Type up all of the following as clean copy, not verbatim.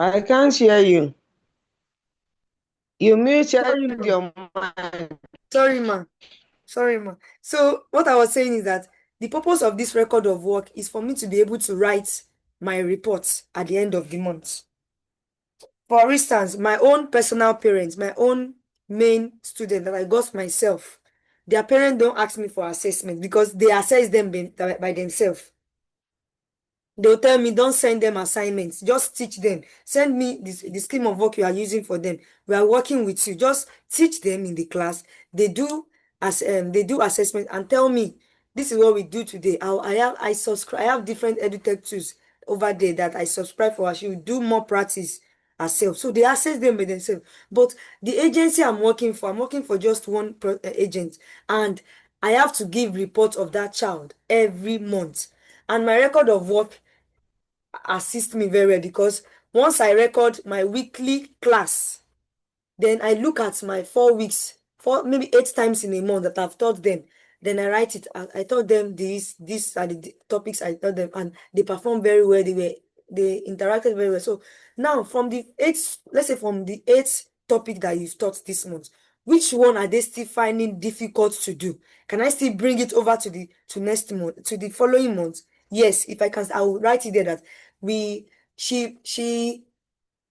I can't hear you. You muted Sorry, ma. your mic. Sorry, ma. Sorry, ma. So what I was saying is that the purpose of this record of work is for me to be able to write my reports at the end of the month. For instance, my own personal parents, my own main student that I got myself, their parents don't ask me for assessment because they assess them by themselves. They'll tell me, don't send them assignments. Just teach them. Send me the scheme of work you are using for them. We are working with you. Just teach them in the class. They do assessment and tell me this is what we do today. I subscribe. I have different edutech tools over there that I subscribe for. She will do more practice herself. So they assess them by themselves. But the agency I'm working for just one agent, and I have to give report of that child every month. And my record of work assist me very well because once I record my weekly class, then I look at my 4 weeks, maybe 8 times in a month that I've taught them. Then I write it. I taught them these are the topics I taught them, and they performed very well. They interacted very well. So now from the eight, let's say from the eight topic that you've taught this month, which one are they still finding difficult to do? Can I still bring it over to next month, to the following month? Yes, if I can, I will write it there that we she's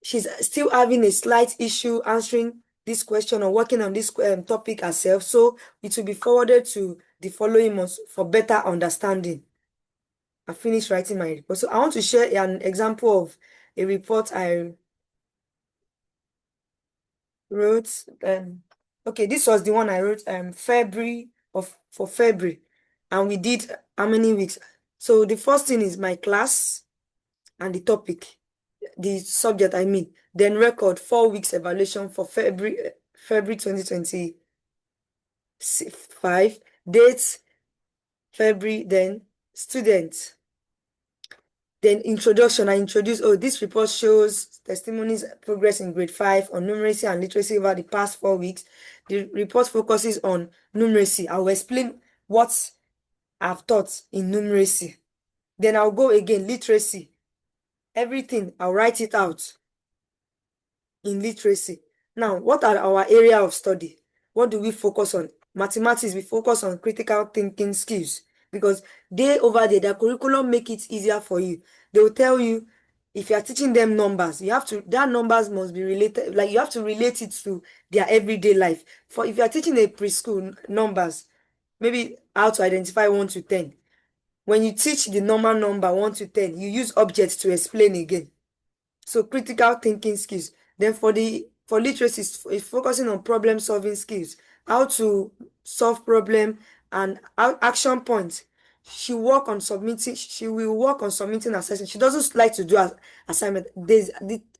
still having a slight issue answering this question or working on this topic herself. So it will be forwarded to the following month for better understanding. I finished writing my report. So I want to share an example of a report I wrote. Okay, this was the one I wrote February for February. And we did how many weeks? So the first thing is my class and the topic. The subject I mean, then record 4 weeks evaluation for February 2025, date February, then student, then introduction. I introduce, oh, this report shows testimonies progress in grade 5 on numeracy and literacy over the past 4 weeks. The report focuses on numeracy. I will explain what I've taught in numeracy. Then I'll go again, literacy, everything, I'll write it out in literacy. Now, what are our area of study? What do we focus on? Mathematics, we focus on critical thinking skills because they over there, their curriculum make it easier for you. They will tell you if you are teaching them numbers, you have to, that numbers must be related, like you have to relate it to their everyday life. For if you are teaching a preschool numbers, maybe how to identify 1 to 10. When you teach the normal number 1 to 10, you use objects to explain again. So critical thinking skills. Then for literacy, it's focusing on problem solving skills, how to solve problem and action points. She will work on submitting assessment. She doesn't like to do assignment.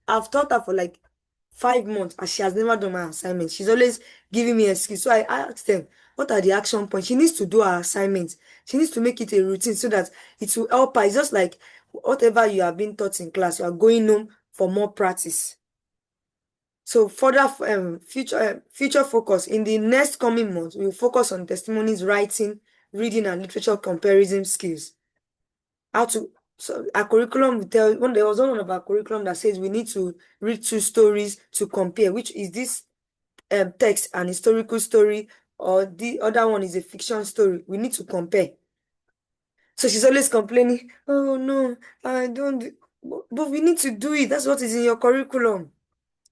I've taught her for like 5 months and she has never done my assignment. She's always giving me excuse. So I asked them, what are the action points? She needs to do her assignments. She needs to make it a routine so that it will help her. It's just like whatever you have been taught in class, you are going home for more practice. So further future focus in the next coming months, we will focus on testimonies, writing, reading, and literature comparison skills. How to so our curriculum will tell when there was one of our curriculum that says we need to read 2 stories to compare, which is this text an historical story or the other one is a fiction story. We need to compare. So she's always complaining, oh no, I don't but we need to do it. That's what is in your curriculum.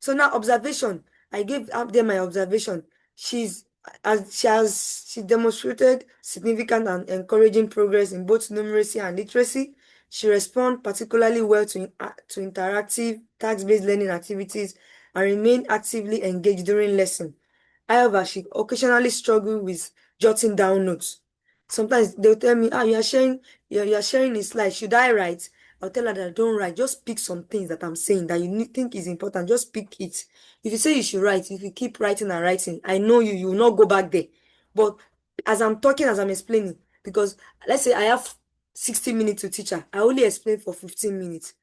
So now observation. I gave up there my observation. She's she demonstrated significant and encouraging progress in both numeracy and literacy. She responds particularly well to interactive task-based learning activities and remain actively engaged during lesson. However, she occasionally struggles with jotting down notes. Sometimes they'll tell me, you are sharing a slide. Should I write? I'll tell her that don't write. Just pick some things that I'm saying that think is important. Just pick it. If you say you should write, if you keep writing and writing, I know you will not go back there. But as I'm talking, as I'm explaining, because let's say I have 60 minutes to teach her, I only explain for 15 minutes.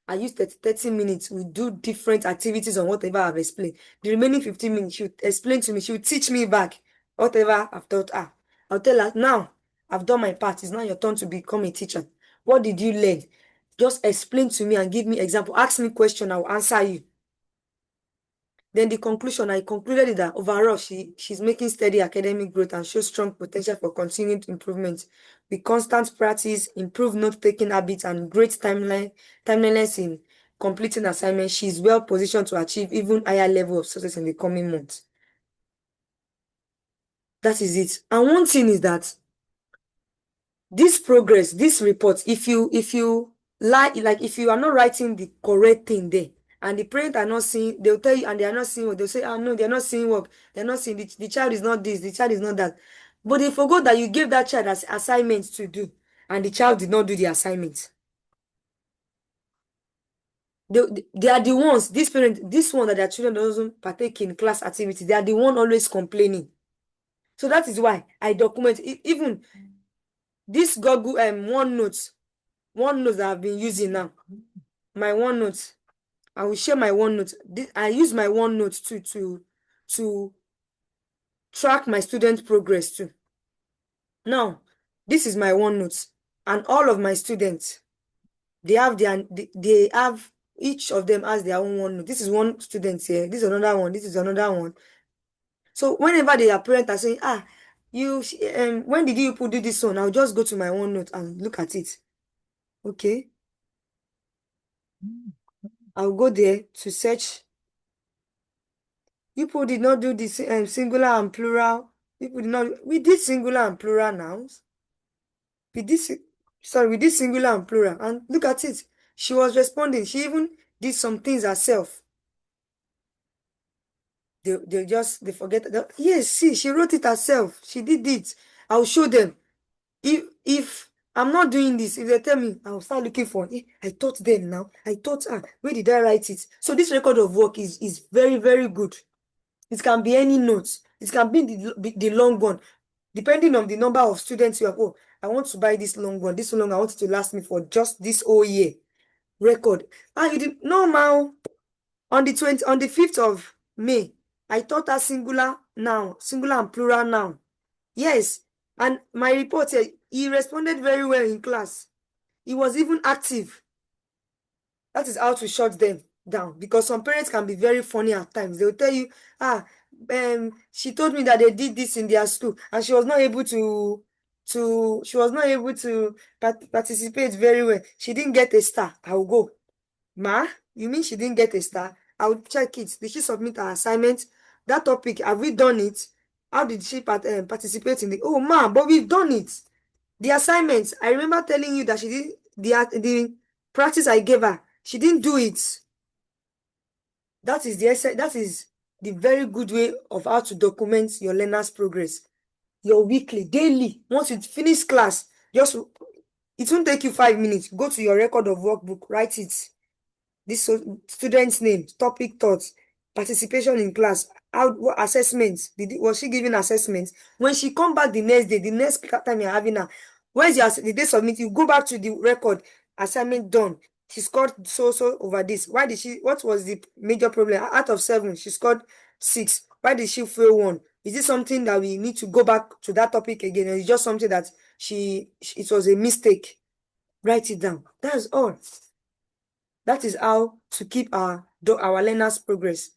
I use 30 minutes. We do different activities on whatever I've explained. The remaining 15 minutes, she'll explain to me. She'll teach me back whatever I've taught her. I'll tell her, now, I've done my part. It's now your turn to become a teacher. What did you learn? Just explain to me and give me example. Ask me question, I'll answer you. Then the conclusion, I concluded that overall, she's making steady academic growth and shows strong potential for continued improvement. With constant practice, improved note-taking habits, and great timeliness in completing assignments, she's well positioned to achieve even higher level of success in the coming months. That is it. And one thing is that this progress, this report, if you like if you are not writing the correct thing there, and the parents are not seeing, they'll tell you, and they are not seeing what they'll say, no, they're not seeing work, they're not seeing the child is not this, the child is not that. But they forgot that you gave that child as assignments to do, and the child did not do the assignment. They are the ones, this parent, this one that their children doesn't partake in class activity, they are the one always complaining. So that is why I document even this Google OneNote that I've been using now. My OneNote, I will share my OneNote. I use my OneNote to track my student progress too. Now, this is my OneNote, and all of my students, they have each of them has their own OneNote. This is one student here. This is another one. This is another one. So whenever their parents are saying, when did you do this one? I'll just go to my OneNote and look at it. Okay. I'll go there to search. People did not do this singular and plural. People did not. We did singular and plural nouns. We did singular and plural. And look at it. She was responding. She even did some things herself. They forget that. Yes, see, she wrote it herself. She did it. I'll show them. If I'm not doing this, if they tell me, I'll start looking for it. I taught them now. I taught her. Where did I write it? So this record of work is very, very good. It can be any notes. It can be the long one, depending on the number of students you have. Oh, I want to buy this long one. This long, I want it to last me for just this whole year. Record. You did no, ma. On the 5th of May, I taught her singular noun, singular and plural noun. Yes, and my report here, he responded very well in class. He was even active. That is how to shut them down, because some parents can be very funny at times. They'll tell you, she told me that they did this in their school and she was not able to participate very well. She didn't get a star. I'll go. Ma, you mean she didn't get a star? I'll check it. Did she submit her assignment? That topic, have we done it? How did she participate in the? Oh, ma, but we've done it. The assignments, I remember telling you that she did the practice I gave her. She didn't do it. That is the very good way of how to document your learner's progress. Your weekly, daily. Once you finish class, it won't take you 5 minutes. Go to your record of workbook, write it. This student's name, topic thoughts, participation in class, what assessments, was she giving assessments? When she come back the next day, the next time you're having her, the day submit, you go back to the record, assignment done. She scored so over this. What was the major problem? Out of 7, she scored 6. Why did she fail 1? Is it something that we need to go back to that topic again? Or is it just something that it was a mistake? Write it down. That's all. That is how to keep our learners' progress.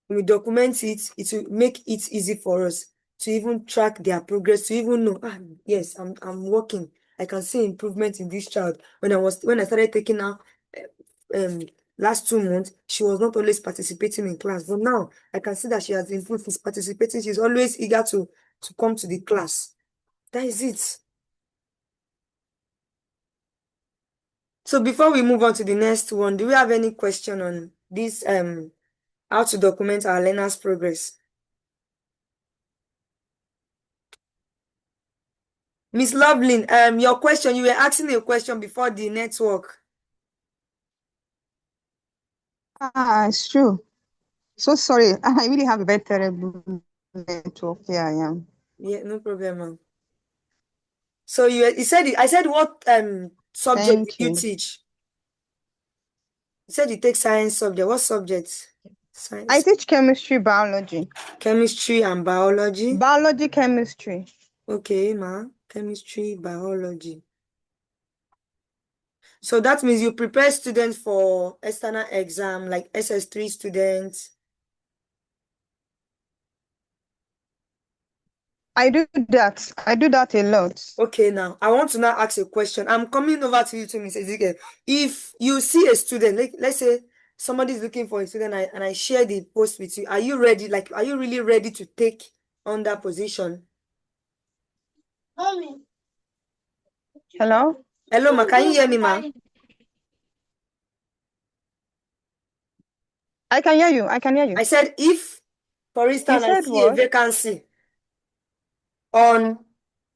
When we document it, it will make it easy for us to even track their progress, to even know, yes, I'm working. I can see improvement in this child. When I started taking her last 2 months, she was not always participating in class. But now I can see that she has improved. She's participating. She's always eager to come to the class. That is it. So before we move on to the next one, do we have any question on this how to document our learners' progress? Miss Loveling, your question, you were asking a question before the network. It's true. So sorry. I really have a very terrible network. Here I am. Yeah, no problem, ma'am. So I said what subject did you teach? You said you take science subject. What subject? Science. I teach chemistry, biology. Chemistry and biology? Biology, chemistry. Okay, ma. Chemistry, biology. So that means you prepare students for external exam, like SS3 students. I do that. I do that a lot. Okay, now I want to now ask a question. I'm coming over to you to Miss Ezekiel. If you see a student, like let's say somebody is looking for a student and I share the post with you, are you ready? Like, are you really ready to take on that position? Hello? Hello, ma. Can you hear me, ma? I can hear you. I can hear you. I said, if, for You instance, I said see a what? vacancy on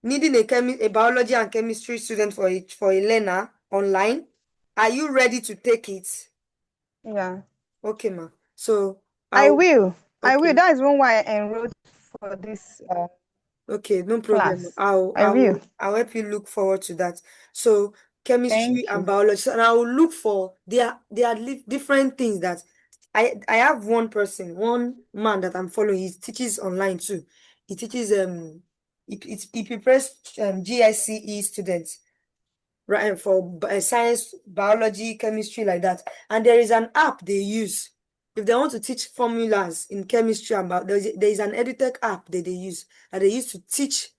needing a biology and chemistry student for a learner online, are you ready to take it? Yeah. Okay, ma. So I I'll will. I will. okay. That is one why I enrolled for this Okay, no problem. class. I'll I will. I'll I'll help you look forward to that. So chemistry Thank and you. biology, and I will look for there are different things that I have one man that I'm following. He teaches online too. He teaches he prepares GSCE students, right, for science, biology, chemistry, like that. And there is an app they use if they want to teach formulas in chemistry. About there is an edutech app that they use to teach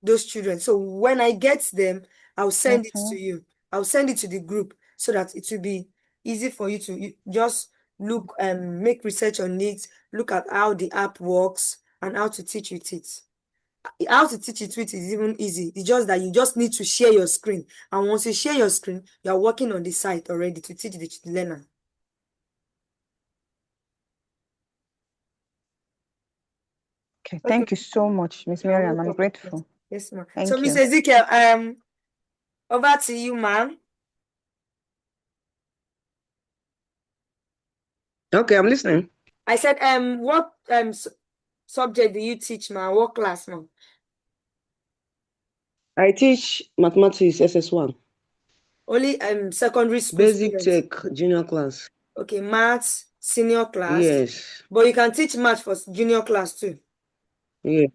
those children. So when I get them, I'll send it to Okay. you. I'll send it to the group so that it will be easy for you to just look and make research on it, look at how the app works and how to teach with it. How to teach it with is even easy. It's just that you just need to share your screen. And once you share your screen, you're working on the site already to teach the learner. Okay. Okay. Thank you so much, Miss You're Miriam. I'm welcome. Yes, grateful. yes, ma'am. So, Thank Miss you. Ezekiel, over to you, ma'am. Okay, I'm listening. I said, what subject do you teach, ma'am? What class, ma'am? I teach mathematics SS1, Only secondary school basic students. tech junior class. Okay, maths, senior class. Yes, But you can teach maths for junior class too. yeah,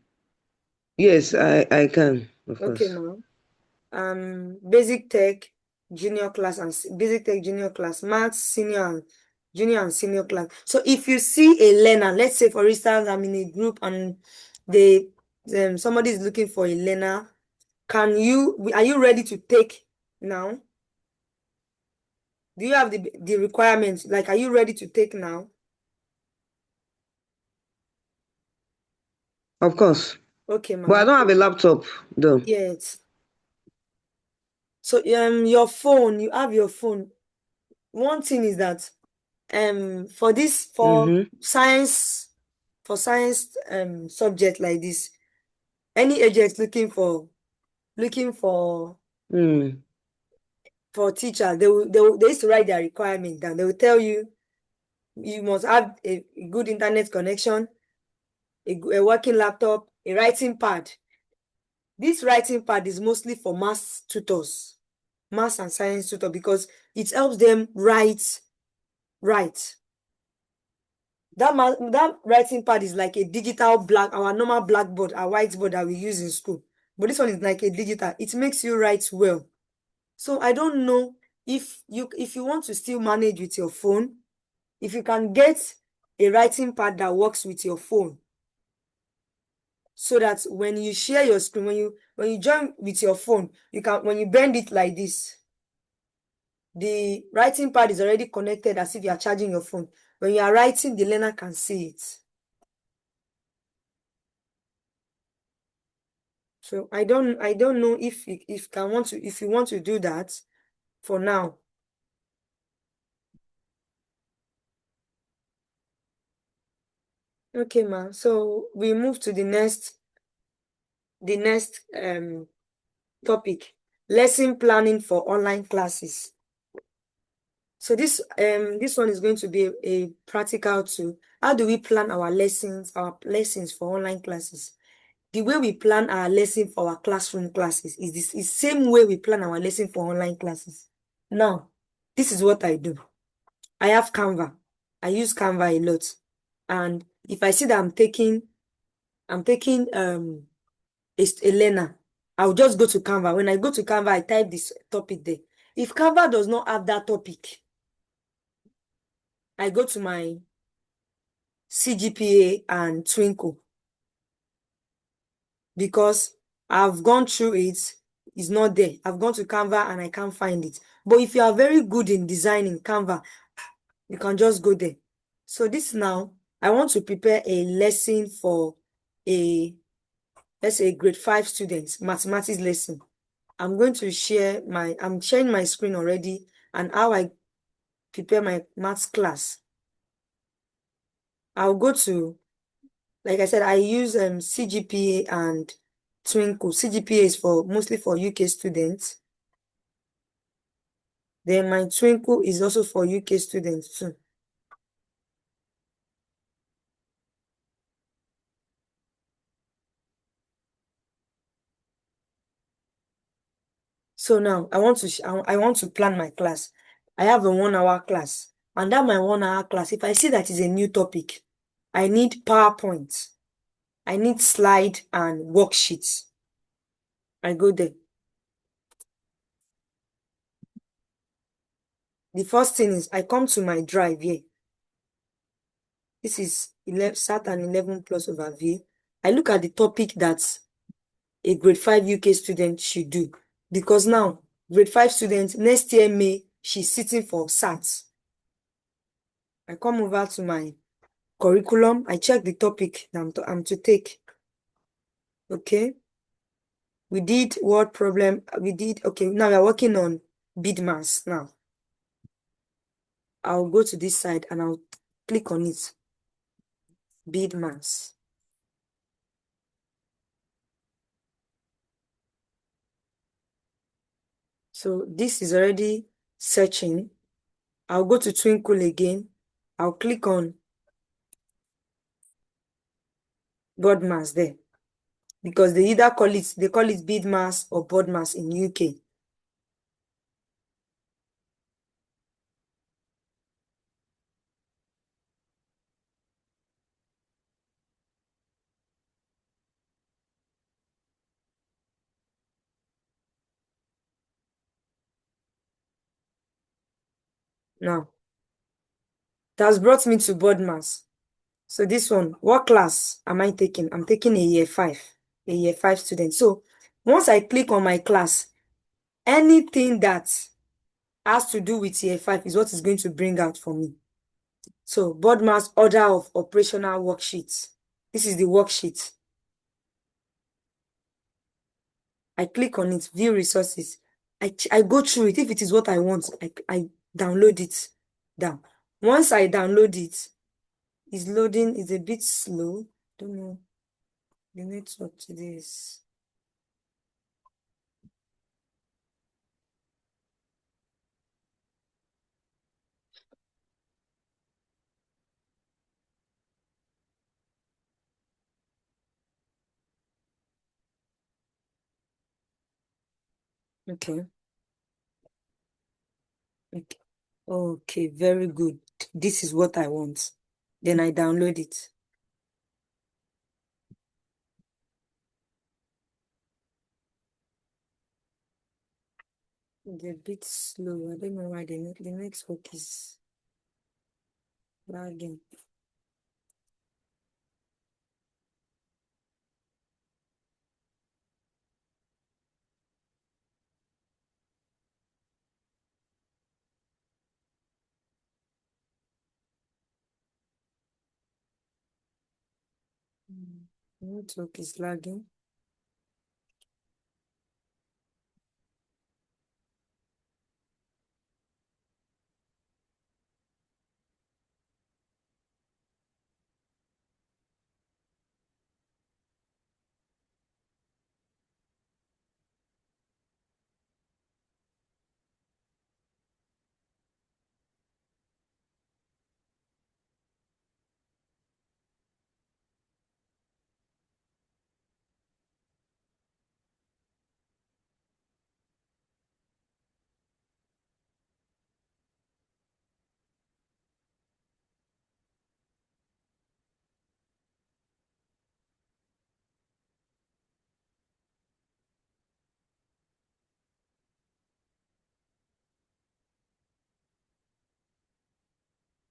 yes, I can, of Okay, course. ma'am. Basic tech junior class and basic tech junior class, maths senior and junior and senior class. So if you see a learner, let's say for instance I'm in a group and they somebody is looking for a learner, are you ready to take now? Do you have the requirements? Like, are you ready to take now? Of course, Okay, but I ma'am. don't have a laptop though. Yes. So your phone, you have your phone. One thing is that for this Mm-hmm. for science subject like this, any agent looking Mm. for teacher, they used to write their requirement down. They will tell you you must have a good internet connection, a working laptop, a writing pad. This writing pad is mostly for math tutors, math and science tutor, because it helps them write. That writing pad is like a digital our normal blackboard, our whiteboard that we use in school. But this one is like a digital. It makes you write well. So I don't know if you want to still manage with your phone, if you can get a writing pad that works with your phone, so that when you share your screen, when you join with your phone, you can when you bend it like this, the writing pad is already connected as if you are charging your phone. When you are writing, the learner can see it. So I don't know if you want to do that for now. Okay, ma. So we move to the next topic, lesson planning for online classes. So this one is going to be a practical tool. How do we plan our lessons for online classes? The way we plan our lesson for our classroom classes is the same way we plan our lesson for online classes. Now, this is what I do. I have Canva. I use Canva a lot. And if I see that I'm taking a learner, I'll just go to Canva. When I go to Canva, I type this topic there. If Canva does not have that topic, I go to my CGPA and Twinkle, because I've gone through it. It's not there. I've gone to Canva and I can't find it. But if you are very good in designing Canva, you can just go there. So this now, I want to prepare a lesson for a, let's say, grade 5 students, mathematics lesson. I'm sharing my screen already, and how I prepare my maths class. I'll go to, like I said, I use CGPA and Twinkle. CGPA is mostly for UK students. Then my Twinkle is also for UK students too. So now I want to plan my class. I have a 1 hour class, and that my 1 hour class, if I see that is a new topic, I need PowerPoint, I need slide and worksheets. I go there. The first thing is I come to my drive here. This is Saturn 11 plus overview. I look at the topic that a grade 5 UK student should do, because now grade 5 student next year May, she's sitting for SAT. I come over to my curriculum. I check the topic that I'm to take. Okay. We did word problem. Okay, now we're working on bid mass now. I'll go to this side and I'll click on it. Bid mass. So this is already searching. I'll go to Twinkle again. I'll click on board mass there, because they call it bid mass or board mass in UK. Now, it has brought me to board mass. So this one, what class am I taking? I'm taking a year 5 student. So once I click on my class, anything that has to do with year 5 is what is going to bring out for me. So board mass order of operational worksheets. This is the worksheet. I click on it, view resources. I go through it. If it is what I want, I download it down. Once I download it, it's loading. It's a bit slow. Don't know. The network today is. Okay. Okay. Okay, very good. This is what I want. Then I download it. It's a bit slow. I don't know why the network is lagging. The network is lagging.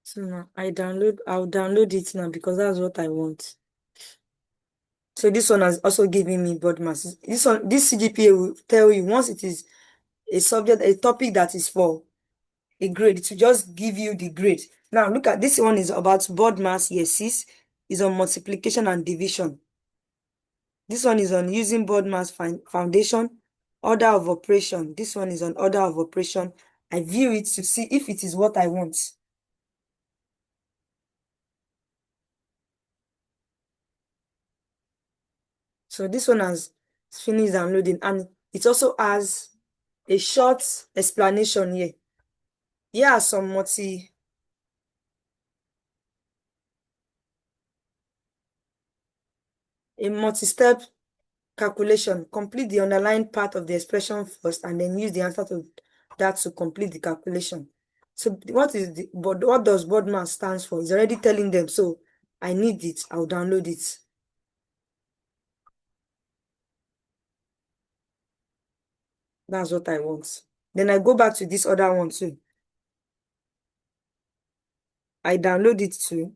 So now I'll download it now because that's what I want. So this one has also given me board mass. This CGPA will tell you once it is a topic that is for a grade, it will just give you the grade. Now look at this one is about board mass year 6, is on multiplication and division. This one is on using board mass foundation, order of operation. This one is on order of operation. I view it to see if it is what I want. So this one has finished downloading, and it also has a short explanation here. Here are some multi-step calculation. Complete the underlying part of the expression first and then use the answer to that to complete the calculation. So what does board mass stands for? It's already telling them. So I need it. I'll download it. That's what I want. Then I go back to this other one too. I download it too.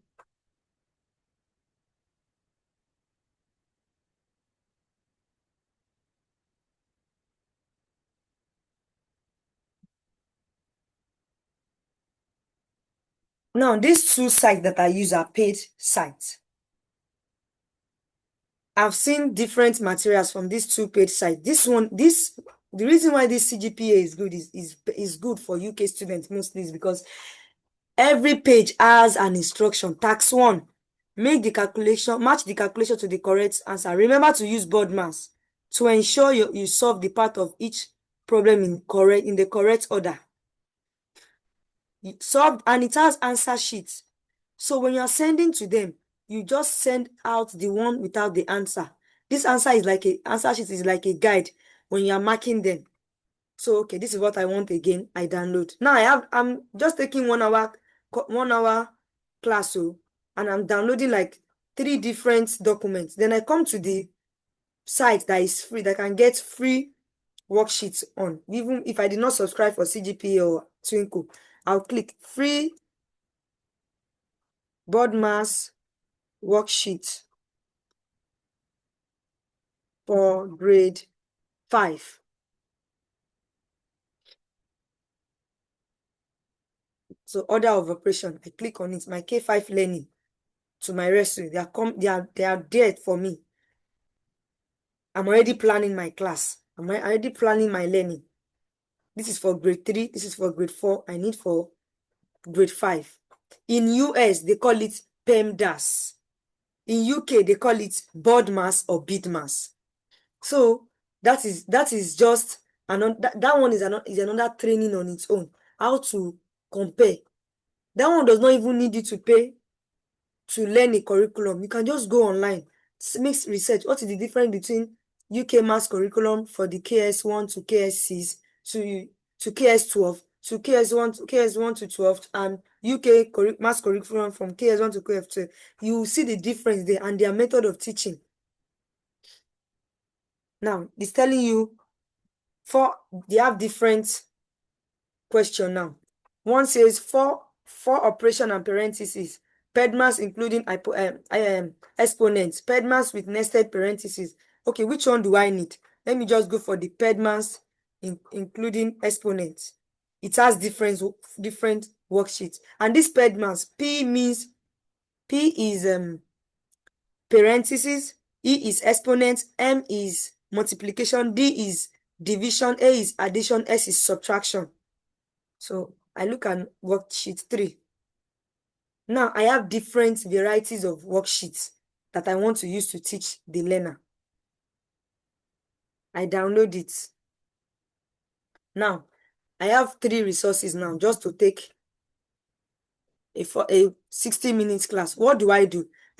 Now, these two sites that I use are paid sites. I've seen different materials from these two paid sites. The reason why this CGPA is good is good for UK students mostly is because every page has an instruction. Task 1, match the calculation to the correct answer. Remember to use board mass to ensure you solve the part of each problem in the correct order. Solved, and it has answer sheets. So when you are sending to them, you just send out the one without the answer. This answer sheet is like a guide when you are marking them. So okay, this is what I want again. I download. Now I'm just taking 1 hour class, and I'm downloading like 3 different documents. Then I come to the site that is free, that I can get free worksheets on. Even if I did not subscribe for CGPA or Twinkle, I'll click free board mass worksheet for grade 5. So order of operation, I click on it. My K5 learning to my rescue. They are there for me. I'm already planning my class. I'm already planning my learning. This is for grade 3. This is for grade 4. I need for grade 5. In US, they call it PEMDAS. In UK, they call it board mass or bid mass. So that is just another, that one is another training on its own. How to compare. That one does not even need you to pay to learn a curriculum. You can just go online, make research. What is the difference between UK maths curriculum for the KS1 to KS6 to KS12 to KS1 to 12 and UK maths curriculum from KS1 to KF12? You will see the difference there and their method of teaching. Now, it's telling you they have different question now. One says for operation and parentheses, pedmas including exponents, pedmas with nested parentheses. Okay, which one do I need? Let me just go for the pedmas including exponents. It has different worksheets. And this pedmas, P is parentheses, E is exponent, M is multiplication, D is division, A is addition, S is subtraction. So I look at worksheet 3. Now I have different varieties of worksheets that I want to use to teach the learner. I download it. Now I have 3 resources now just to take a 60-minute class. What do? I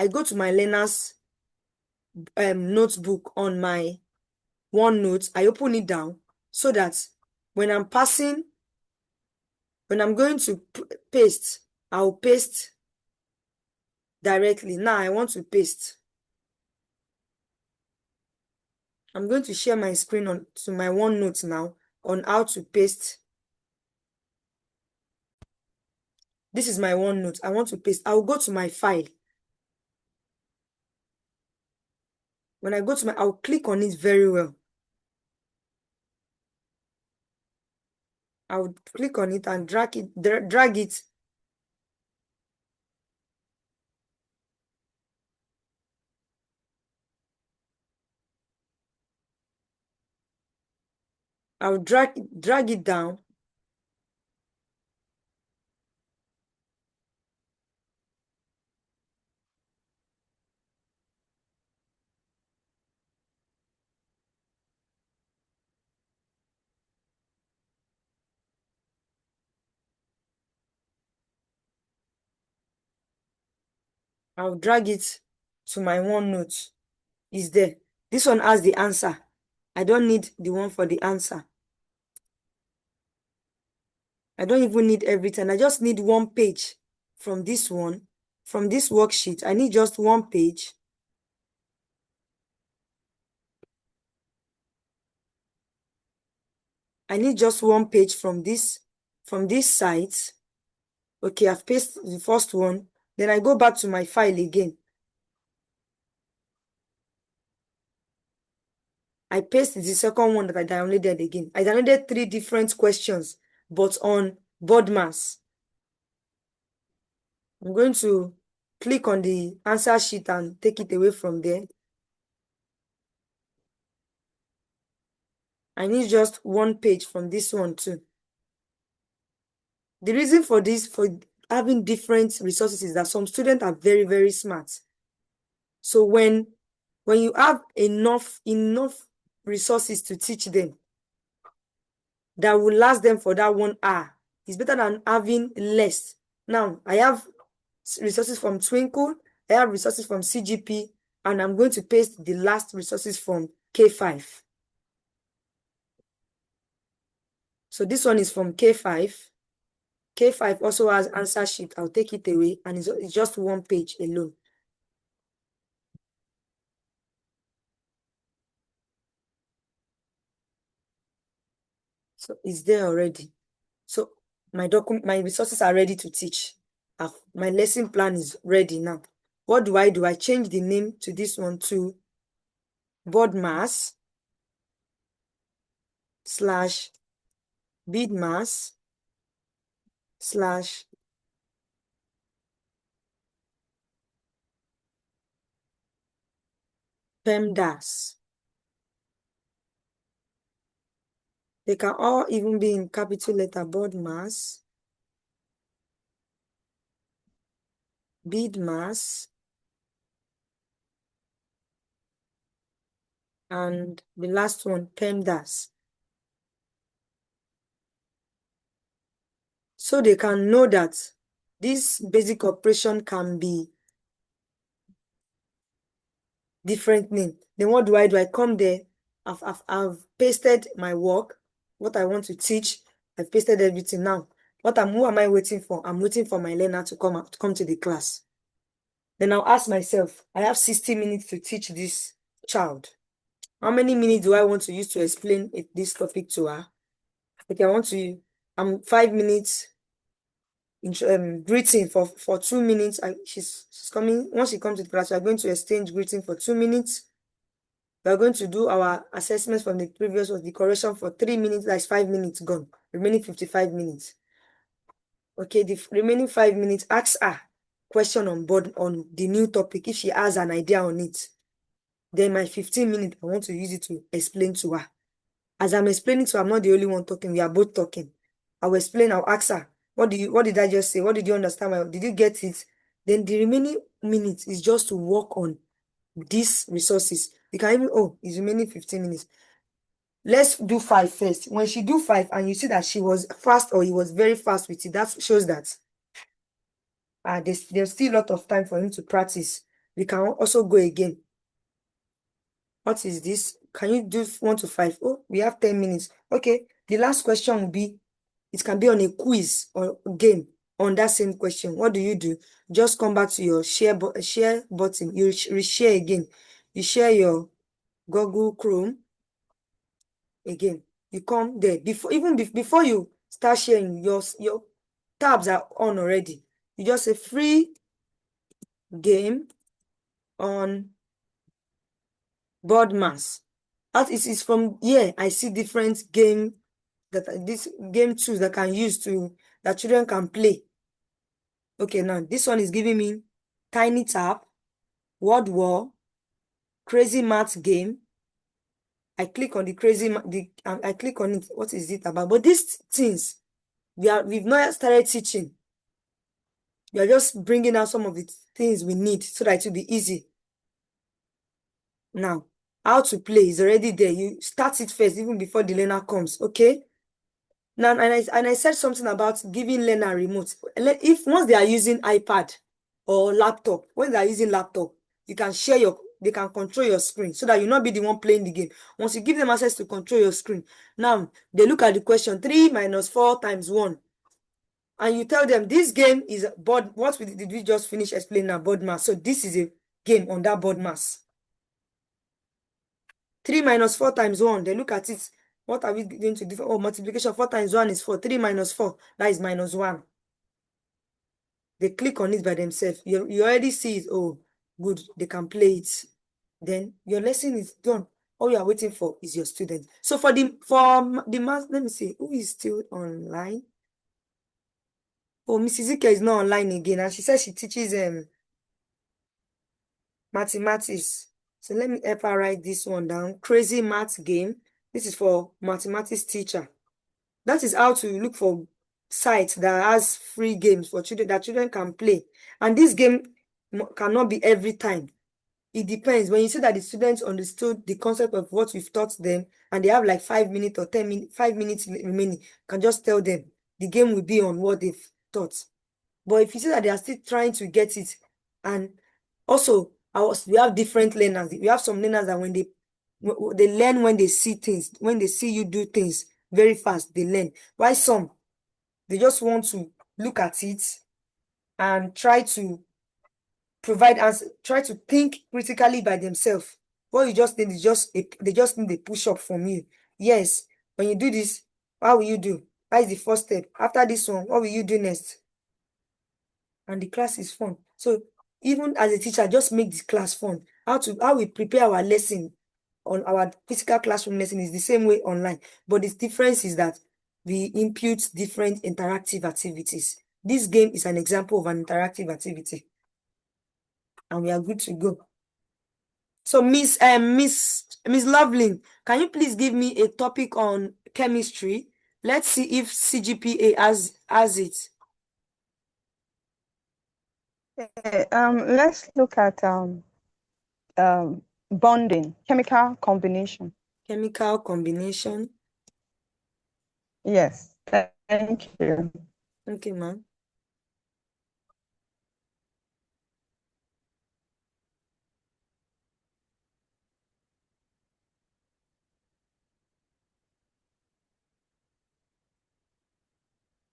go to my learner's notebook on my OneNote. I open it down so that when I'm going to paste, I'll paste directly. Now I want to paste. I'm going to share my screen to my OneNote now on how to paste. This is my OneNote. I want to paste. I'll go to my file. When I go to I'll click on it very well. I'll click on it and drag it. I'll drag it down. I'll drag it to my OneNote. It's there. This one has the answer. I don't need the one for the answer. I don't even need everything. I just need one page from this one, from this worksheet. I need just one page. I need just one page from this site. Okay, I've pasted the first one. Then I go back to my file again. I paste the second one that I downloaded again. I downloaded 3 different questions, but on board mass. I'm going to click on the answer sheet and take it away from there. I need just one page from this one too. The reason for this, for having different resources, is that some students are very, very smart. So when you have enough resources to teach them that will last them for that 1 hour, it's better than having less. Now, I have resources from Twinkle, I have resources from CGP, and I'm going to paste the last resources from K5. So this one is from K5. K5 also has answer sheet. I'll take it away, and it's just one page alone. So it's there already. So my resources are ready to teach. My lesson plan is ready now. What do? I change the name to this one to board mass / bid mass / PEMDAS. They can all even be in capital letter: board mass, bid mass, and the last one, PEMDAS. So they can know that this basic operation can be different name. Then what do? I come there. I've pasted my work, what I want to teach. I've pasted everything. Now, who am I waiting for? I'm waiting for my learner to come to the class. Then I'll ask myself, I have 60 minutes to teach this child. How many minutes do I want to use to explain this topic to her? Okay, I'm 5 minutes greeting for 2 minutes. She's coming. Once she comes to the class, we're going to exchange greeting for 2 minutes. We're going to do our assessments from the previous was the correction for 3 minutes. That's 5 minutes gone. Remaining 55 minutes. Okay, the remaining 5 minutes, ask her question on the new topic if she has an idea on it. Then my 15 minutes, I want to use it to explain to her. As I'm explaining to her, I'm not the only one talking. We are both talking. I'll explain. I'll ask her, what did I just say? What did you understand? Did you get it? Then the remaining minutes is just to work on these resources. You can even, it's remaining 15 minutes. Let's do 5 first. When she do 5 and you see that she was fast or he was very fast with it, that shows that there's still a lot of time for him to practice. We can also go again. What is this? Can you do 1 to 5? Oh, we have 10 minutes. Okay, the last question will be, it can be on a quiz or game on that same question. What do? Just come back to your share button. You reshare again. You share your Google Chrome again. You come there before you start sharing your tabs are on already. You just say free game on board mass. As it is from here, I see different game this game tools that can use to that children can play. Okay, now this one is giving me tiny tap, word war, crazy math game. I click on the I click on it. What is it about? But these things we've not started teaching. We are just bringing out some of the things we need so that it will be easy. Now, how to play is already there. You start it first, even before the learner comes. Okay. Now, and I said something about giving learner remote. If once they are using iPad or laptop, when they are using laptop, you can share they can control your screen so that you not be the one playing the game. Once you give them access to control your screen, now they look at the question 3 minus 4 times 1. And you tell them this game is board. Did we just finish explaining our board mass? So this is a game on that board mass. 3 minus 4 times 1. They look at it. What are we going to do? Oh, multiplication. 4 times 1 is 4. 3 minus 4. That is minus 1. They click on it by themselves. You already see it. Oh, good. They can play it. Then your lesson is done. All you are waiting for is your student. So for the math, let me see. Who is still online? Oh, Mrs. Ike is not online again. And she says she teaches mathematics. So let me help her write this one down. Crazy math game. This is for mathematics teacher. That is how to look for sites that has free games for children that children can play. And this game cannot be every time. It depends. When you say that the students understood the concept of what we've taught them and they have like 5 minutes or 10 minutes, 5 minutes remaining, you can just tell them the game will be on what they've taught. But if you see that they are still trying to get it, and also we have different learners. We have some learners that when they learn when they see things, when they see you do things very fast, they learn. Why some they just want to look at it and try to provide answer, try to think critically by themselves. What you just need is they just need a push up from you. Yes, when you do this, how will you do? That is the first step. After this one, what will you do next? And the class is fun. So even as a teacher, just make the class fun. How we prepare our lesson on our physical classroom lesson is the same way online. But the difference is that we input different interactive activities. This game is an example of an interactive activity. And we are good to go. So Miss Loveling, can you please give me a topic on chemistry? Let's see if CGPA has it. Let's look at bonding, chemical combination. Chemical combination. Yes, thank you. Okay, ma'am.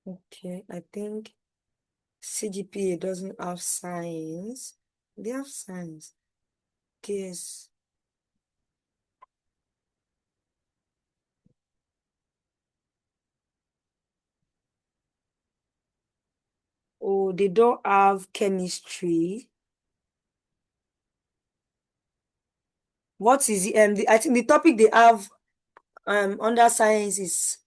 Okay, I think CGPA doesn't have science. They have science. Yes. Oh, they don't have chemistry. What is it? I think the topic they have under science is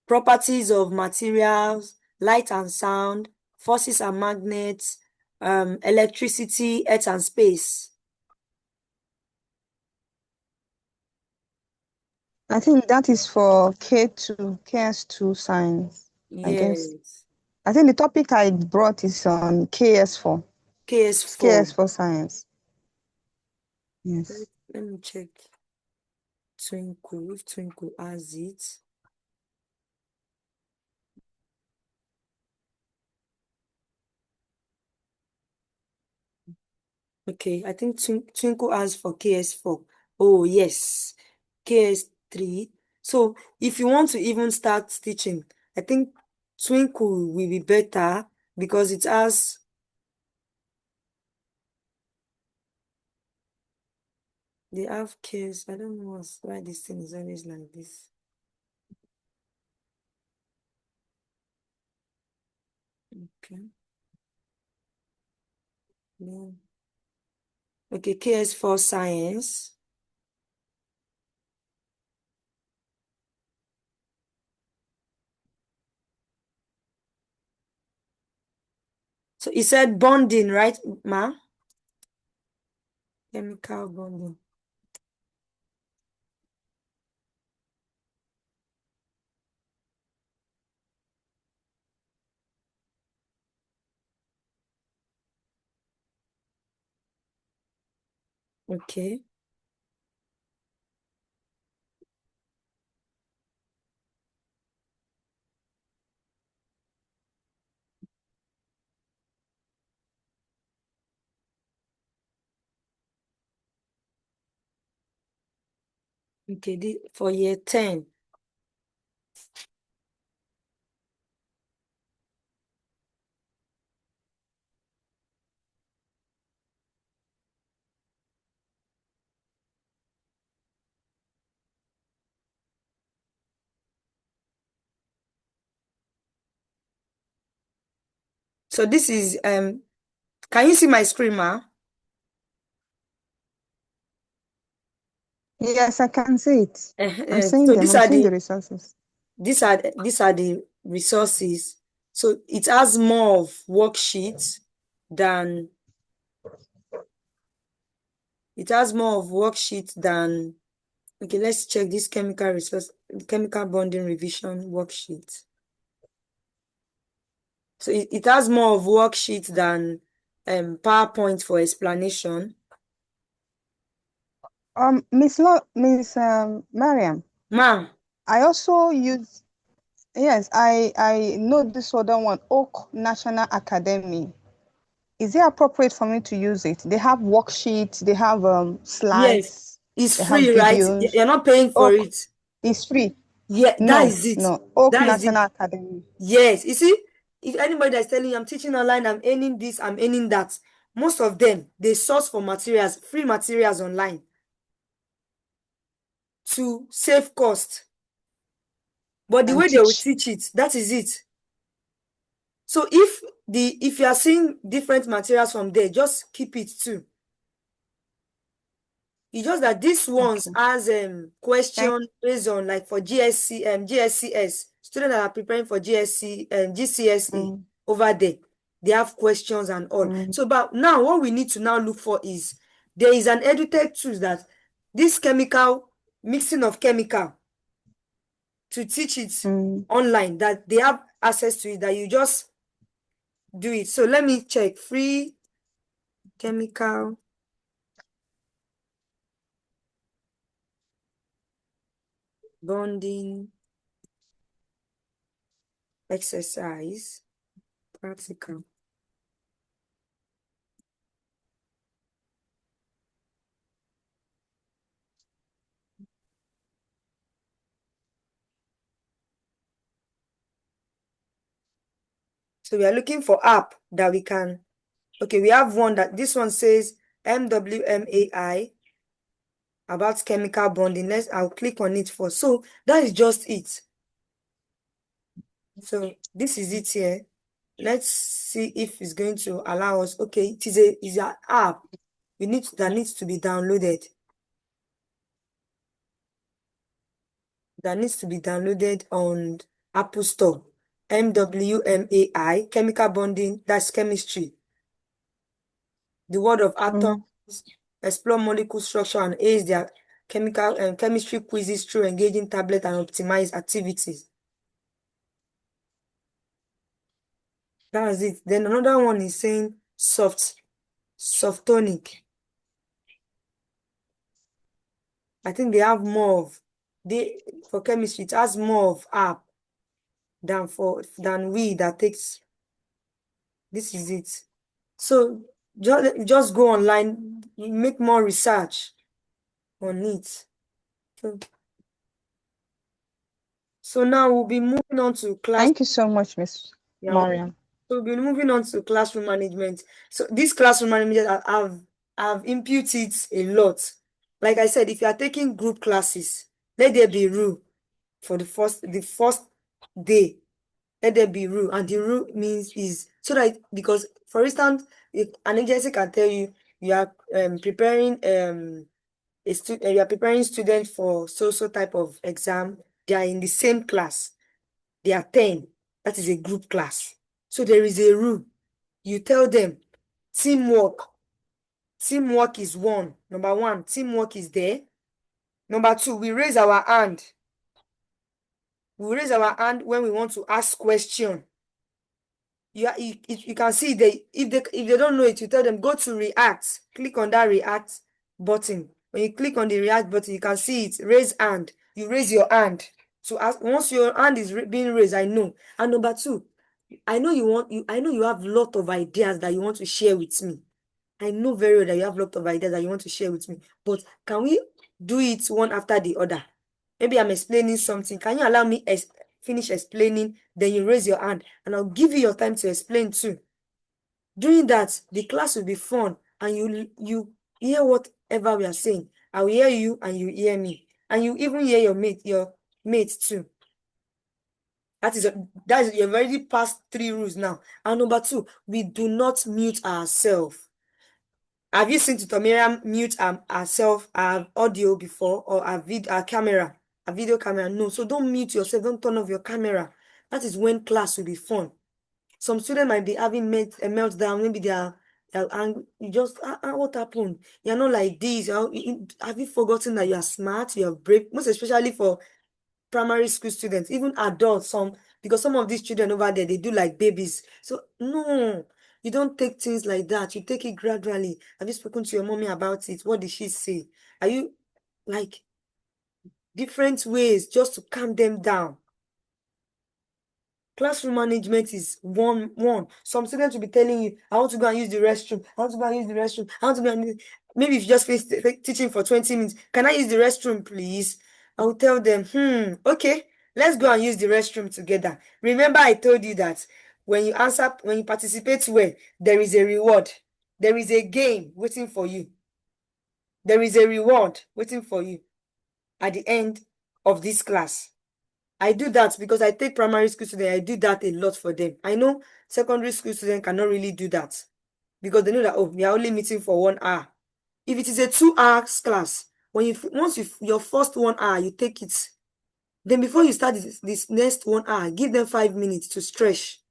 properties of materials, light and sound, forces and magnets, electricity, earth and space. I think that is for K2, KS2 science, I guess. Yes. I think the topic I brought is on KS4. KS4. KS4 science. Let, Yes. let me check. Twinkle, if Twinkle has it. Okay, I think Twinkle has for KS4. Oh, yes. KS3. So if you want to even start teaching, I think Twinkle will be better because it has. They have case. I don't know why this thing is always like this. Okay. Yeah. Okay, KS4 science. So it said bonding, right, ma? Chemical bonding. Okay. Okay, for year 10. So this is can you see my screen, ma? Yes, I can see it. I'm seeing So them. I'm seeing the resources. these are the resources. So it has more of worksheets than okay, let's check this chemical bonding revision worksheet. So it has more of worksheets than PowerPoint for explanation. Miss Mariam, Ma, I also use, yes, I know this other one, Oak National Academy. Is it appropriate for me to use it? They have worksheets, they have yes, slides, it's they have free, right? videos. You're not paying for Oak it. is free. Yeah, that No, is it. no. Oak That is it. National Academy. Yes. You see, if anybody that's telling you I'm teaching online, I'm earning this, I'm earning that, most of them, they source for materials, free materials online to save cost. But the And way they will teach. teach it, that is it. So if you are seeing different materials from there, just keep it too. It's just that this ones Okay. has Thank question based on like for GSC GSCS students that are preparing for GSC GCSE mm, over there, they have questions and all. mm, So but now what we need to now look for is there is an edutech tool that this chemical mixing of chemical to teach it mm. online, that they have access to it, that you just do it. So let me check free chemical bonding exercise practical. So we are looking for app that we can, okay, we have one that this one says MWMAI about chemical bonding. I'll click on it first. So that is just it. So this is it here. Let's see if it's going to allow us. Okay, it's an app that needs to be downloaded. That needs to be downloaded on Apple Store. MWMAI, chemical bonding, that's chemistry. The word of atoms, Mm. explore molecule structure and aids their chemical and chemistry quizzes through engaging tablet and optimized activities. That's it. Then another one is saying softonic. I think they have more of for chemistry, it has more of app than we that takes. This is it. So just go online, make more research on it. So now we'll be moving on to class. Thank you so much, Miss Yeah, Mariam. so we'll be moving on to classroom management. So this classroom management, I've imputed a lot. Like I said, if you are taking group classes, let there be rule for the first day. let there be rule, and the rule means is so that because for instance, if an agency can tell you you are preparing you are preparing students for so type of exam. They are in the same class. They are 10. That is a group class. So there is a rule. You tell them teamwork. Teamwork is one. Number one, teamwork is there. Number two, we raise our hand. We raise our hand when we want to ask question. You can see if they don't know it, you tell them go to react. Click on that react button. When you click on the react button, you can see it. Raise hand. You raise your hand. So once your hand is being raised, I know. And number two, I know you have a lot of ideas that you want to share with me. I know very well that you have a lot of ideas that you want to share with me. But can we do it one after the other? Maybe I'm explaining something. Can you allow me finish explaining? Then you raise your hand and I'll give you your time to explain too. Doing that, the class will be fun and you hear whatever we are saying. I will hear you and you hear me. And you even hear your mate too. That is you've already passed 3 rules now. And number 2, we do not mute ourselves. Have you seen Tutorial mute ourselves, our audio before, or our video camera? No. So don't mute yourself. Don't turn off your camera. That is when class will be fun. Some students might be having a meltdown. Maybe they are angry. You just what happened? You're not like this. Have you forgotten that you are smart? You are brave. Most especially for primary school students, even adults. Because some of these children over there, they do like babies. So no, you don't take things like that. You take it gradually. Have you spoken to your mommy about it? What did she say? Are you like different ways just to calm them down? Classroom management is one. Some students will be telling you, I want to go and use the restroom. I want to go and use the restroom. I want to go and maybe if you just finish teaching for 20 minutes, can I use the restroom, please? I will tell them, okay, let's go and use the restroom together. Remember, I told you that when you participate well, there is a reward. There is a game waiting for you. There is a reward waiting for you at the end of this class. I do that because I take primary school students. I do that a lot for them. I know secondary school students cannot really do that because they know that, we are only meeting for 1 hour. If it is a 2 hours class, once your first 1 hour, you take it. Then before you start this next 1 hour, give them 5 minutes to stretch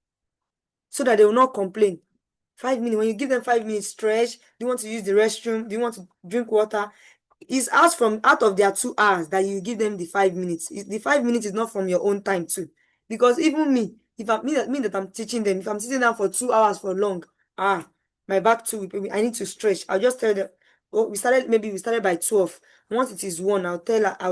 so that they will not complain. 5 minutes. When you give them 5 minutes stretch, do you want to use the restroom? Do you want to drink water? It's out of their 2 hours that you give them the 5 minutes. The 5 minutes is not from your own time too. Because even me, if I mean that I'm teaching them, if I'm sitting down for 2 hours for long, my back too, I need to stretch. I'll just tell them, we started by 12. Once it is 1, I'll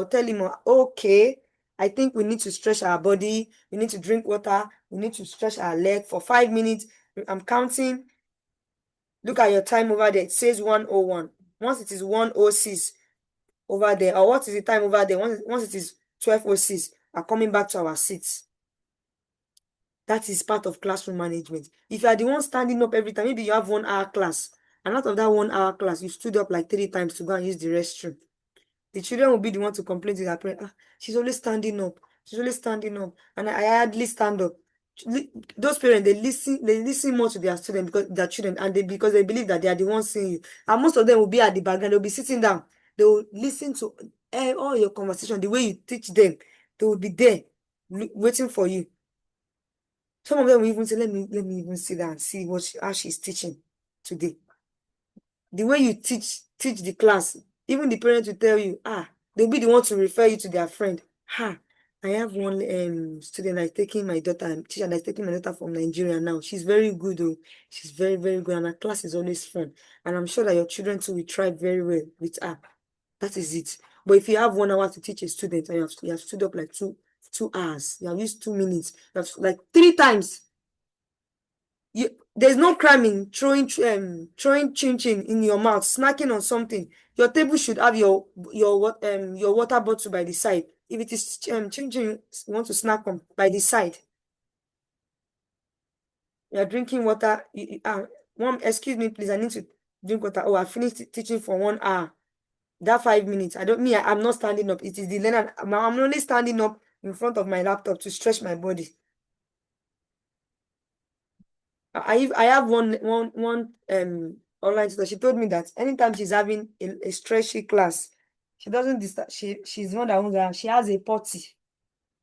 tell him, okay, I think we need to stretch our body, we need to drink water, we need to stretch our leg for 5 minutes. I'm counting. Look at your time over there. It says 1:01. Once it is 1:06 over there, or what is the time over there? Once it is 12:06, are coming back to our seats. That is part of classroom management. If you are the one standing up every time, maybe you have 1 hour class, and out of that 1 hour class, you stood up like 3 times to go and use the restroom. The children will be the one to complain to their parents. She's always standing up. She's always standing up, and I hardly stand up. Those parents, they listen more to their students because their children, and because they believe that they are the ones seeing you. And most of them will be at the background. They'll be sitting down. They will listen to all your conversation, the way you teach them. They will be there waiting for you. Some of them will even say, let me even sit down and see how she's teaching today. The way you teach the class, even the parents will tell you, they'll be the one to refer you to their friend. I have one student that's taking my daughter, teacher that's taking my daughter from Nigeria now. She's very good, though. She's very, very good, and her class is always fun. And I'm sure that your children too will try very well with her. That is it. But if you have 1 hour to teach a student and you have stood up like two hours, you have used 2 minutes, you have like 3 times. There's no cramming, throwing chin chin in your mouth, snacking on something. Your table should have your water bottle by the side. If it is chin chin you want to snack on, by the side. You're drinking water. Mom, excuse me, please. I need to drink water. Oh, I finished teaching for 1 hour. That 5 minutes. I'm not standing up. It is the learner. I'm only standing up in front of my laptop to stretch my body. I have one online tutor. She told me that anytime she's having a stretchy class, she doesn't disturb. She's one that owns her. She has a potty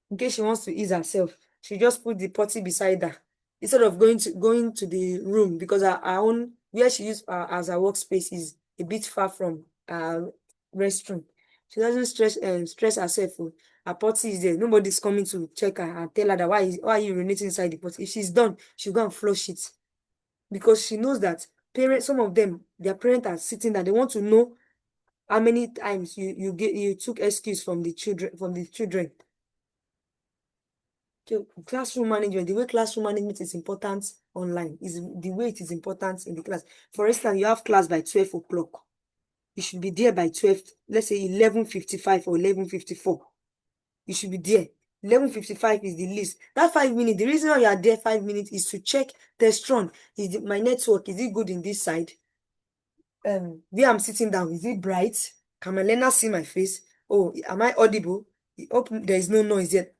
in case she wants to ease herself. She just put the potty beside her instead of going to the room, because her own where she used as her workspace is a bit far from her restroom. She doesn't stress herself. Oh. Her potty is there. Nobody's coming to check her and tell her that why are you urinating inside the potty. If she's done, she'll go and flush it, because she knows that parents, some of them, their parents are sitting there. They want to know how many times you took excuse from the children. Okay, classroom management, the way classroom management is important online is the way it is important in the class. For instance, you have class by 12 o'clock. You should be there by 12, let's say 11:55 or 11:54. You should be there. 11:55 is the least. That 5 minutes, the reason why you are there 5 minutes is to check Testron. My network, is it good in this side? Where I'm sitting down, is it bright? Can my learner see my face? Oh, am I audible? Hope there is no noise yet.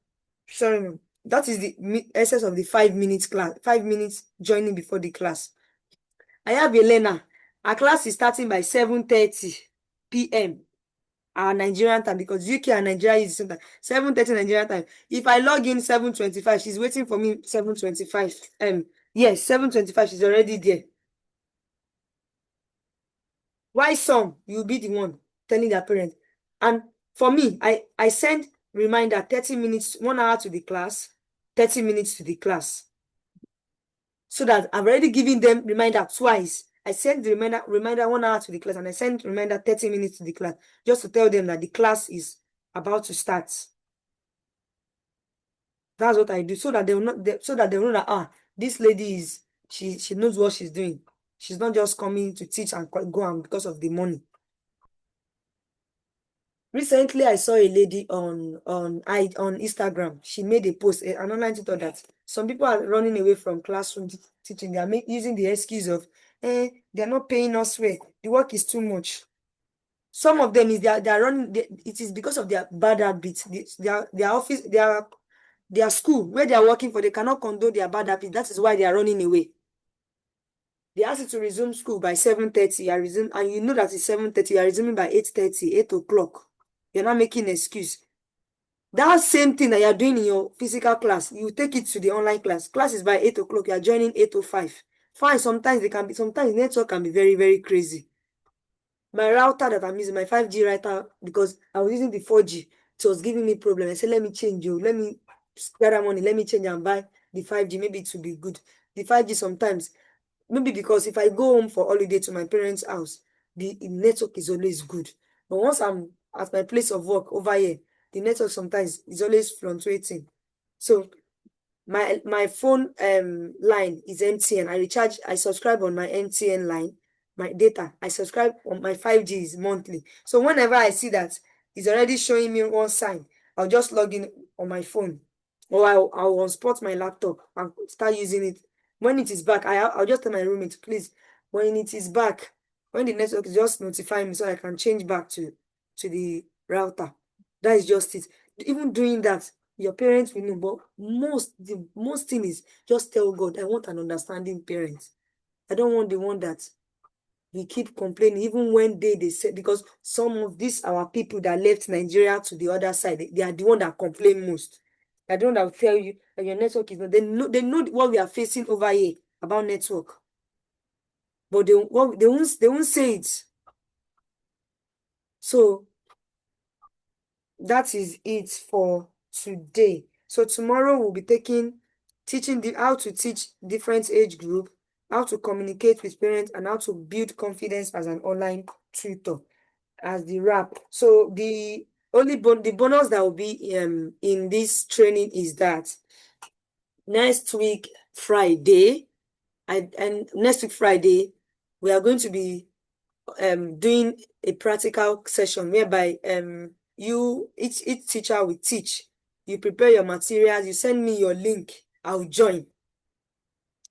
Sorry, ma'am. That is the essence of the 5 minutes class, 5 minutes joining before the class. I have a learner. Our class is starting by 7:30 p.m. our Nigerian time, because UK and Nigeria is the same time. 7:30 Nigerian time. If I log in 7:25, she's waiting for me 7:25. Yes, 7:25, she's already there. Why some? You'll be the one telling their parents. And for me, I send reminder 30 minutes, 1 hour to the class, 30 minutes to the class. So that I've already given them reminder twice. I send the reminder 1 hour to the class, and I send reminder 30 minutes to the class, just to tell them that the class is about to start. That's what I do, so that they will not, so that they will know that this lady is, she knows what she's doing. She's not just coming to teach and go on because of the money. Recently, I saw a lady on Instagram. She made a post, an online tutor, that some people are running away from classroom teaching. They are using the excuse of, they're not paying us well. The work is too much. Some of them is they are running. It is because of their bad habits. Their office, their school where they are working for, they cannot condone their bad habits. That is why they are running away. They ask you to resume school by 7:30. You resume, and you know that it's 7:30. You are resuming by 8:30, 8 o'clock. You're not making an excuse. That same thing that you're doing in your physical class, you take it to the online class. Class is by 8 o'clock. You're joining 8:05. Fine, sometimes sometimes network can be very, very crazy. My router that I'm using, my 5G router, because I was using the 4G, it was giving me problem. I said, let me change you. Let me spare that money. Let me change and buy the 5G. Maybe it will be good. The 5G sometimes, maybe because if I go home for holiday to my parents' house, the network is always good. But once I'm at my place of work over here, the network sometimes is always fluctuating. So my phone line is MTN. I subscribe on my MTN line. My data, I subscribe on my 5G is monthly. So whenever I see that it's already showing me one sign, I'll just log in on my phone, or I'll hotspot my laptop and start using it. When it is back, I'll just tell my roommate, please, when it is back, when the network is, just notify me so I can change back to the router. That is just it. Even doing that, your parents will know. But the most thing is just tell God, I want an understanding parent. I don't want the one that we keep complaining, even when they say, because some of these our people that left Nigeria to the other side, they are the one that complain most. They're the one that will tell you that your network is not. They know what we are facing over here about network, but they won't say it. So that is it for today. So tomorrow we'll be teaching how to teach different age group, how to communicate with parents, and how to build confidence as an online tutor, as the wrap. So the bonus that will be in this training is that next week Friday, we are going to be doing a practical session whereby each teacher will teach. You prepare your materials, you send me your link, I'll join.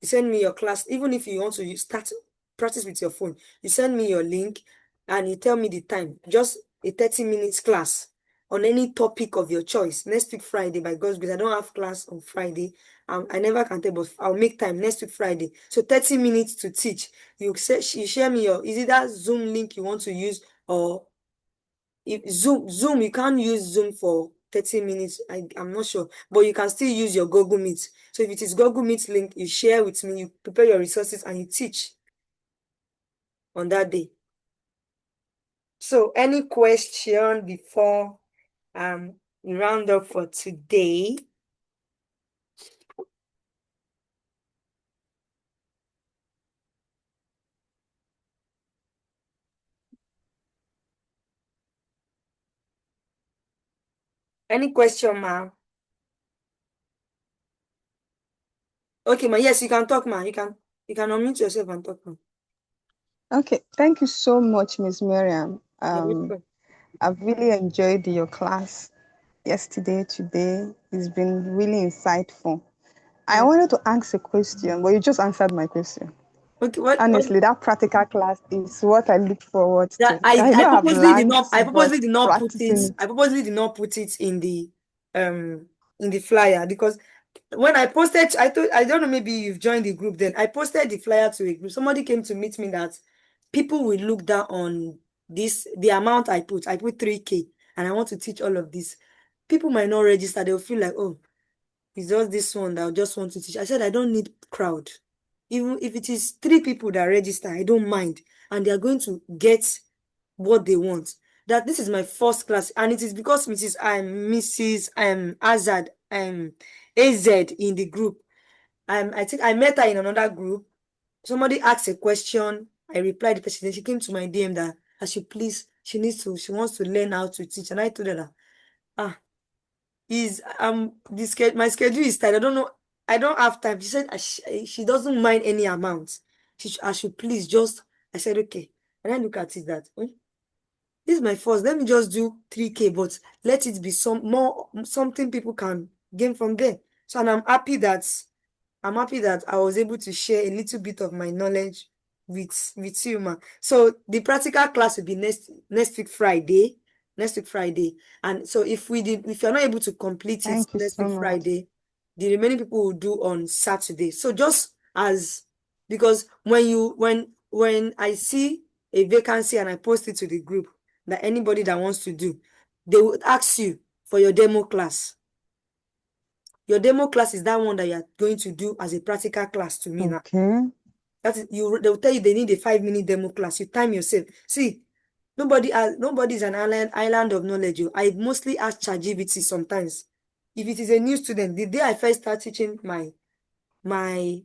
You send me your class, even if you want to start practice with your phone, you send me your link and you tell me the time. Just a 30 minutes class on any topic of your choice. Next week Friday, by God's grace, I don't have class on Friday. I never can tell, but I'll make time next week Friday. So 30 minutes to teach. You share me your, is it that Zoom link you want to use, or if Zoom, you can't use Zoom for 30 minutes. I'm not sure, but you can still use your Google Meet. So if it is Google Meet link, you share with me, you prepare your resources and you teach on that day. So any question before we round up for today? Any question, ma? Okay, ma. Yes, you can talk, ma. You can unmute yourself and talk, ma. Okay, thank you so much, Miss Miriam. You're welcome. I've really enjoyed your class yesterday, today. It's been really insightful. I Mm. wanted to ask a question, but you just answered my question. Okay, what Honestly, that practical class is what I look forward that to. I I know I've purposely did learned, not I but purposely did not put it practicing it. I purposely did not put it um in the flyer, because when I posted, I don't know, maybe you've joined the group then. I posted the flyer to a group. Somebody came to meet me that people will look down on the amount I put. I put 3K and I want to teach all of this. People might not register, they'll feel like, oh, it's just this one that I just want to teach. I said I don't need crowd. Even if it is 3 people that register, I don't mind. And they are going to get what they want. That this is my first class, and it is because Mrs. Azad AZ in the group. I think I met her in another group. Somebody asked a question. I replied the person. Then she came to my DM that I should please, she wants to learn how to teach. And I told her that, ah, is my schedule is tight. I don't know. I don't have time. She said she doesn't mind any amount. I should please just. I said okay. And I look at it that this is my first. Let me just do 3K, but let it be something people can gain from there. So, and I'm happy that I was able to share a little bit of my knowledge with you, ma. So the practical class will be next week Friday. Next week Friday. And so if you're not able to complete it Thank you next so week much. Friday, the remaining people will do on Saturday. So just as, because when I see a vacancy and I post it to the group that anybody that wants to do, they would ask you for your demo class. Your demo class is that one that you are going to do as a practical class to me now. Okay. That is, they'll tell you they need a 5-minute demo class. You time yourself. See, nobody's an island of knowledge. I mostly ask ChatGPT sometimes. If it is a new student, the day I first start teaching my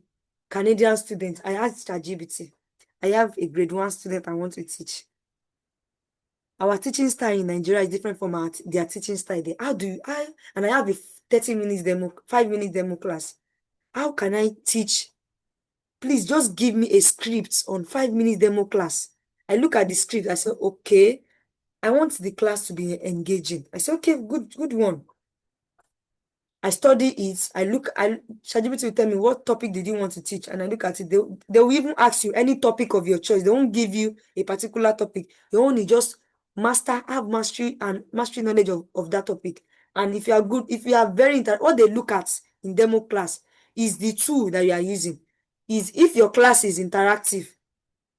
Canadian students, I asked ChatGPT. I have a grade 1 student I want to teach. Our teaching style in Nigeria is different from their teaching style there. And I have a 30 minutes demo, 5-minute demo class. How can I teach? Please just give me a script on 5 minutes demo class. I look at the script. I say, okay, I want the class to be engaging. I say, okay, good one. I study it. ChatGPT will tell me what topic did you want to teach, and I look at it. They will even ask you any topic of your choice. They won't give you a particular topic. They only just have mastery and mastery knowledge of that topic. And if you are good, if you are very what they look at in demo class is the tool that you are using. Is if your class is interactive,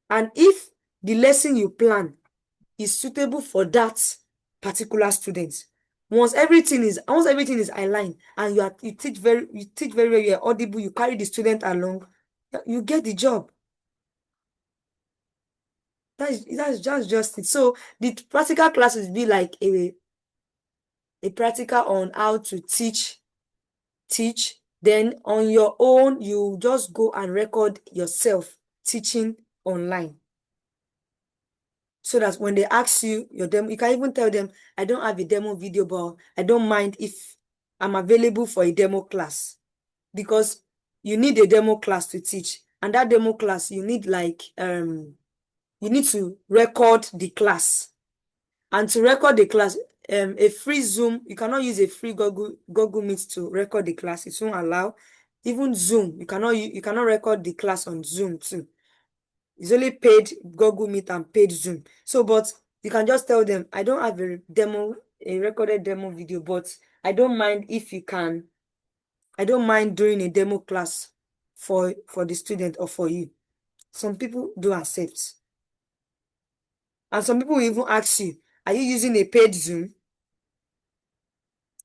and if the lesson you plan is suitable for that particular student. Once everything is aligned and you teach very well, you're audible, you carry the student along, you get the job. That's just it. So the practical classes be like a practical on how to teach. Then on your own, you just go and record yourself teaching online. So that when they ask you your demo, you can even tell them, I don't have a demo video, but I don't mind if I'm available for a demo class, because you need a demo class to teach. And that demo class, you need you need to record the class. And to record the class, a free Zoom, you cannot use a free Google Meet to record the class. It won't allow. Even Zoom, you cannot record the class on Zoom too. It's only paid Google Meet and paid Zoom. So, but you can just tell them, I don't have a recorded demo video, but I don't mind if you can I don't mind doing a demo class for the student or for you. Some people do accept. And some people will even ask you, are you using a paid Zoom?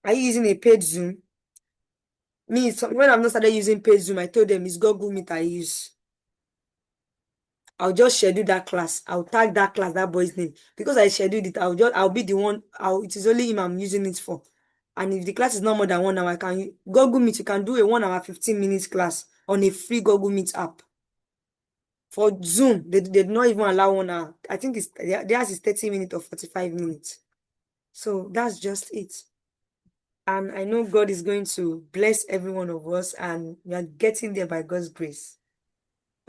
Are you using a paid Zoom? When I've not started using paid Zoom, I told them it's Google Meet I use. I'll just schedule that class. I'll tag that class, that boy's name. Because I scheduled it, I'll be the one, it is only him I'm using it for. And if the class is not more than 1 hour, Google Meet, you can do a 1 hour, 15 minutes class on a free Google Meet app. For Zoom, they did not even allow 1 hour. I think theirs is 30 minutes or 45 minutes. So that's just it. And I know God is going to bless every one of us, and we are getting there by God's grace.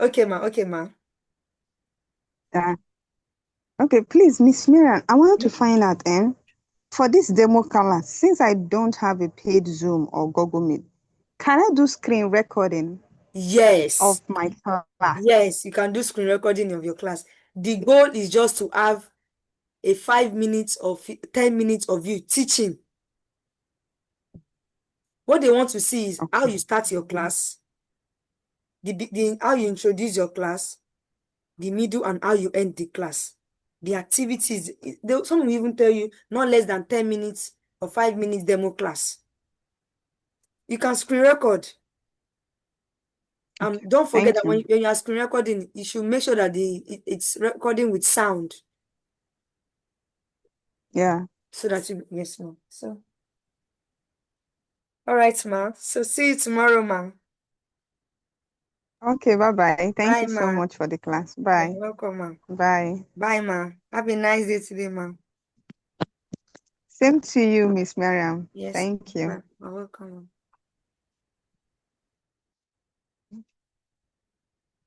Okay, ma. Okay, ma. Yeah. Okay, please, Miss Miriam, I wanted to find out, for this demo class, since I don't have a paid Zoom or Google Meet, can I do screen recording Yes. of my class? Yes, you can do screen recording of your class. The goal is just to have a 5 minutes or 10 minutes of you teaching. What they want to see is how you Okay. start your class, how you introduce your class, the middle, and how you end the class. The activities, some will even tell you not less than 10 minutes or 5 minutes demo class. You can screen record. Okay. Don't forget Thank that when you. you are screen recording, you should make sure that it's recording with sound Yeah. so that yes, ma'am. So, all right, ma'am. So see you tomorrow, ma'am. Okay, bye-bye. Thank Bye, you so ma'am. much for the class. You're Bye. welcome, ma'am. Bye. Bye, ma'am. Have a nice day today, ma'am. Same to you, Miss Miriam. Yes, Thank you. ma'am. You're welcome, ma'am.